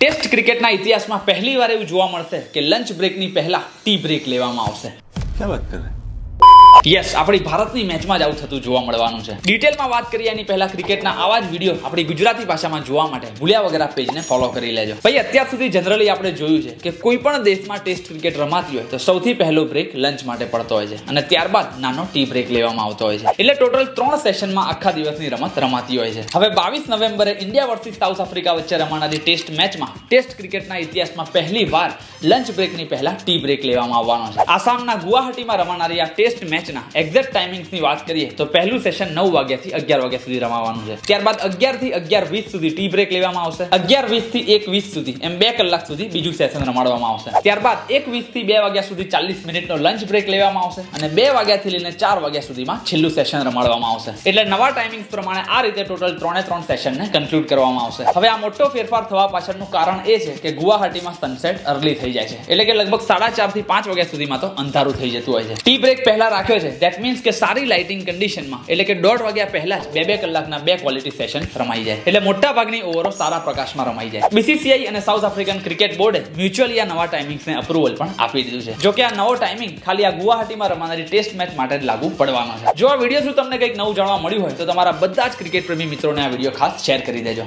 Test ક્રિકેટના ઇતિહાસમાં પહેલીવાર એવું જોવા મળશે કે લંચ બ્રેકની પહેલા ટી બ્રેક લેવામાં આવશે. क्या बात कर रहे हैं? યસ, આપણી ભારતની મેચમાં જ આવું થતું જોવા મળવાનું છે. ડિટેલમાં વાત કરીએ એની પહેલા ક્રિકેટના આવા જ વિડીયો આપણી ગુજરાતી ભાષામાં જોવા માટે ભૂલ્યા વગર આ પેજને ફોલો કરી લેજો. ભાઈ, અત્યાર સુધી જનરલી આપણે જોયું છે કે કોઈ પણ દેશમાં ટેસ્ટ ક્રિકેટ રમાતી હોય તો સૌથી પહેલો બ્રેક લંચ માટે પડતો હોય છે અને ત્યારબાદ નાનો ટી બ્રેક લેવામાં આવતો હોય છે. એટલે ટોટલ 3 સેશનમાં આખા દિવસની રમત રમાતી હોય છે. હવે 22 નવેમ્બરે ઇન્ડિયા વર્સિસ સાઉથ આફ્રિકા વચ્ચે રમાનારી ટેસ્ટ મેચમાં ટેસ્ટ ક્રિકેટના ઇતિહાસમાં પહેલી વાર લંચ બ્રેકની પહેલા ટી બ્રેક લેવામાં આવવાનો છે. આસામના ગુવાહાટીમાં રમાનારી આ ટેસ્ટ મેચના એક્ઝેક્ટ ટાઈમિંગ્સની વાત કરીએ તો પહેલું સેશન 9 વાગ્યાથી 11 વાગ્યા સુધી રમાવાનું છે. ત્યારબાદ 11 થી 11:20 સુધી ટી બ્રેક લેવામાં આવશે. 11:20 થી 1:20 સુધી એમ 2 કલાક સુધી બીજું સેશન રમાડવામાં આવશે. ત્યારબાદ 1:20 થી 2 વાગ્યા સુધી 40 મિનિટનો લંચ બ્રેક લેવામાં આવશે અને 2 વાગ્યાથી લઈને 4 વાગ્યા સુધીમાં છેલ્લું સેશન રમાડવામાં આવશે. એટલે નવા ટાઈમિંગ્સ પ્રમાણે આ રીતે ટોટલ 3 સેશનને કન્ક્લુડ કરવામાં આવશે. હવે આ મોટો ફેરફાર થવા પાછળનું કારણ એ છે કે ગુવાહાટીમાં સનસેટ અર્લી થઈ જાય છે. એટલે કે લગભગ 4:30 થી 5 વાગ્યા સુધીમાં તો અંધારું થઈ જતું હોય છે. ટી બ્રેક પહેલા રાખ્યો છે. ધેટ મીન્સ કે સારી લાઇટિંગ કન્ડિશનમાં એટલે કે 1:30 વાગ્યા પહેલા જ 2 કલાકના 2 ક્વોલિટી સેશન રમાઈ જાય. એટલે મોટા ભાગની ઓવરો સારા પ્રકાશમાં રમાઈ જાય. બીસીસીઆઈ અને સાઉથ આફ્રિકન ક્રિકેટ બોર્ડે મ્યુચ્યુઅલી આ નવા ટાઈમિંગ્સને અપ્રુવલ પણ આપી દીધું છે. જો કે આ નવો ટાઈમિંગ ખાલી આ ગુવાહાટીમાં રમાનારી ટેસ્ટ મેચ માટે જ લાગુ પડવાનો છે. જો આ વિડીયો તમને કંઈક નવું જાણવા મળ્યું હોય તો તમારા બધા જ ક્રિકેટ પ્રેમી મિત્રોને આ વિડીયો ખાસ શેર કરી દેજો.